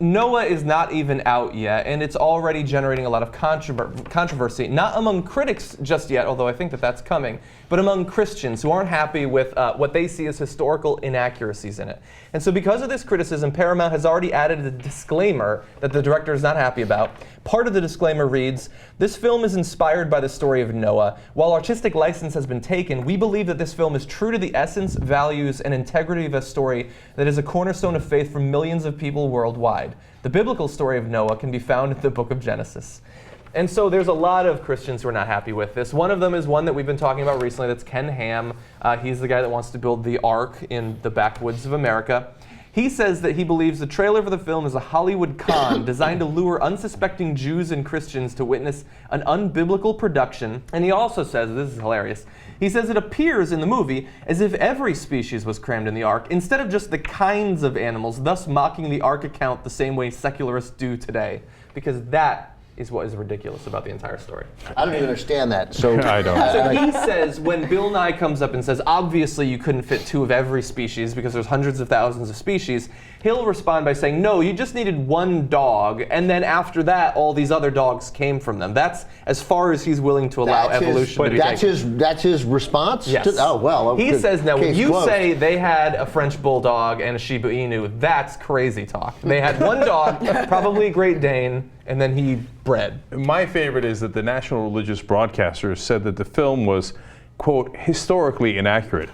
Noah is not even out yet, and it's already generating a lot of controversy, not among critics just yet, although I think that that's coming, but among Christians who aren't happy with what they see as historical inaccuracies in it. And so because of this criticism, Paramount has already added a disclaimer that the director is not happy about. Part of the disclaimer reads, "This film is inspired by the story of Noah. While artistic license has been taken, we believe that this film is true to the essence, values, and integrity of a story that is a cornerstone of faith for millions of people worldwide. The biblical story of Noah can be found in the book of Genesis." And so there's a lot of Christians who are not happy with this. One of them is one that we've been talking about recently. That's Ken Ham. He's the guy that wants to build the Ark in the backwoods of America. He says that he believes the trailer for the film is a Hollywood con designed to lure unsuspecting Jews and Christians to witness an unbiblical production. And he also says, this is hilarious, he says it appears in the movie as if every species was crammed in the Ark, instead of just the kinds of animals, thus mocking the Ark account the same way secularists do today. Because that is what is ridiculous about the entire story. I don't even understand that. So I don't. So he says, when Bill Nye comes up and says, obviously you couldn't fit 2 of every species because there's hundreds of thousands of species, he'll respond by saying, no, you just needed 1 dog, and then after that, all these other dogs came from them. That's as far as he's willing to allow evolution to be taken. That's his response? Yes. Oh, well. He says, now, when you closed. say they had a French Bulldog and a Shiba Inu, that's crazy talk. They had 1 dog, probably a Great Dane, and then he bred. My favorite is that the National Religious Broadcaster said that the film was, quote, historically inaccurate.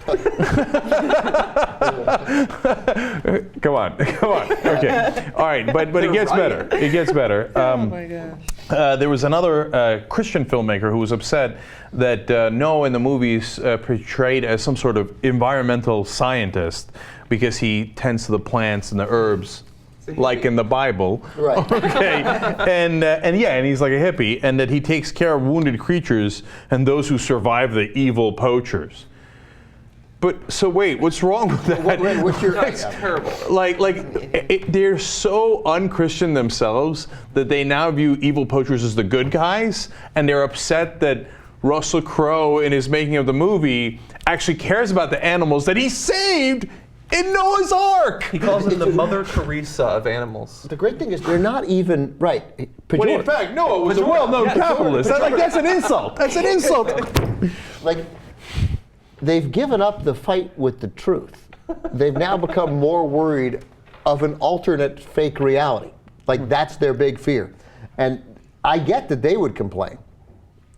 Come on. Okay. All right, but it gets better. It gets better. Oh my gosh. There was another Christian filmmaker who was upset that Noah in the movies portrayed as some sort of environmental scientist because he tends to the plants and the herbs, like in the Bible. Right. Okay. And he's like a hippie, and that he takes care of wounded creatures and those who survive the evil poachers. But so wait, what's wrong with that? What's your? That's terrible. They're so un-Christian themselves that they now view evil poachers as the good guys, and they're upset that Russell Crowe, in his making of the movie, actually cares about the animals that he saved in Noah's Ark. He calls him the Mother Teresa of animals. The great thing is they're not even right. When in fact, Noah was a well-known capitalist. That's an insult. That's an insult. Like, they've given up the fight with the truth. They've now become more worried of an alternate fake reality. Like, that's their big fear. And I get that they would complain.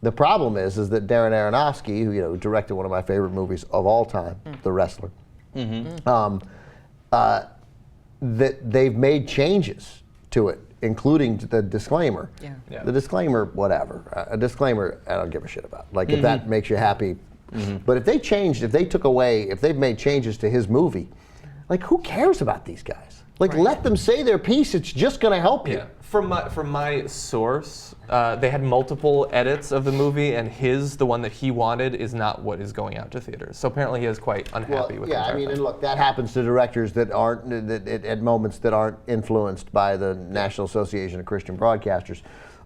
The problem is that Darren Aronofsky, who directed one of my favorite movies of all time, The Wrestler, that they've made changes to it, including the disclaimer. Yeah. The disclaimer, whatever. A disclaimer, I don't give a shit about. Like, if that makes you happy. But if they've made changes to his movie, like, who cares about these guys? Like, let them say their piece. It's just going to help you. Yeah. From my source, they had multiple edits of the movie, and the one that he wanted, is not what is going out to theaters. So apparently he is quite unhappy with it. Yeah, I mean, and look, that happens to directors that aren't, at moments that aren't influenced by the National Association of Christian Broadcasters.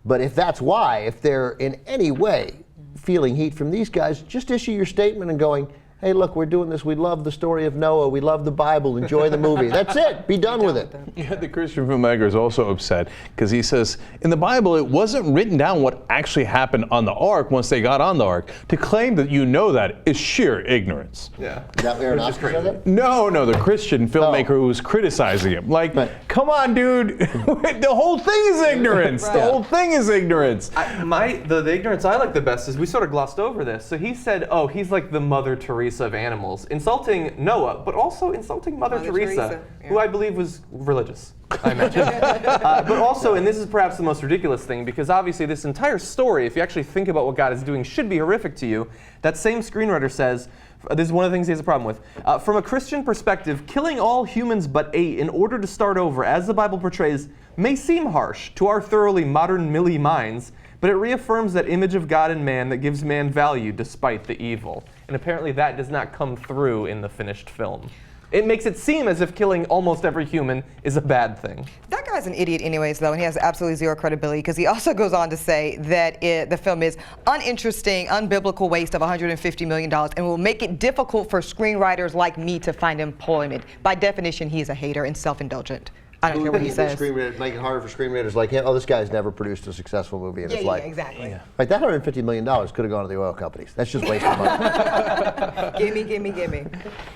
But if that's why, if they're in any way feeling heat from these guys, just issue your statement and going, hey, look, we're doing this. We love the story of Noah. We love the Bible. Enjoy the movie. That's it. Be done with it. Yeah, the Christian filmmaker is also upset because he says, in the Bible, it wasn't written down what actually happened on the ark once they got on the ark. To claim that you know that is sheer ignorance. Yeah. Is that Aronofsky said that? No, the Christian filmmaker who was criticizing him. Like, come on, dude. The whole thing is ignorance. Right. The whole thing is ignorance. The ignorance I like the best is we sort of glossed over this. So he said, oh, he's like the Mother Teresa of animals, insulting Noah, but also insulting Mother Teresa, who I believe was religious, I imagine. But also, and this is perhaps the most ridiculous thing, because obviously this entire story, if you actually think about what God is doing, should be horrific to you. That same screenwriter says, this is one of the things he has a problem with, from a Christian perspective, killing all humans but 8 in order to start over, as the Bible portrays, may seem harsh to our thoroughly modern Millie minds, but it reaffirms that image of God in man that gives man value despite the evil. And apparently that does not come through in the finished film. It makes it seem as if killing almost every human is a bad thing. That guy's an idiot anyways, though, and he has absolutely zero credibility, because he also goes on to say that the film is uninteresting, unbiblical waste of $150 million, and will make it difficult for screenwriters like me to find employment. By definition, he is a hater and self-indulgent. I don't care what he says. Making it harder for screenwriters like him. Oh, this guy's never produced a successful movie in his life. Yeah, exactly. Yeah. Like that $150 million could have gone to the oil companies. That's just wasting money. Gimme.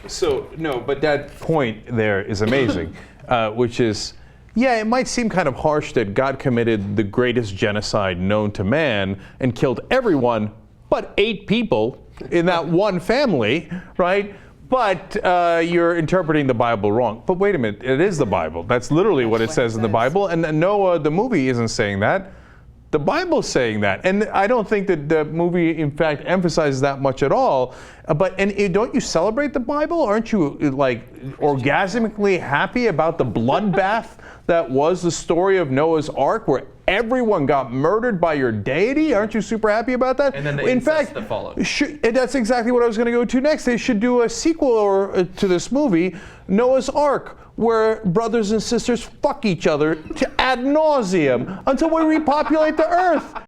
So, no, but that point there is amazing, which is, yeah, it might seem kind of harsh that God committed the greatest genocide known to man and killed everyone but 8 people in that one family, right? But you're interpreting the Bible wrong. But wait a minute, it is the Bible. That's literally what it says in the Bible. And Noah, the movie, isn't saying that. The Bible's saying that. And I don't think that the movie, in fact, emphasizes that much at all. And don't you celebrate the Bible? Aren't you, like, orgasmically happy about the bloodbath that was the story of Noah's Ark, where everyone got murdered by your deity? Aren't you super happy about that? And then the in incest fact, that followed. And that's exactly what I was going to go to next. They should do a sequel to this movie, Noah's Ark, where brothers and sisters fuck each other to ad nauseum until we repopulate the earth.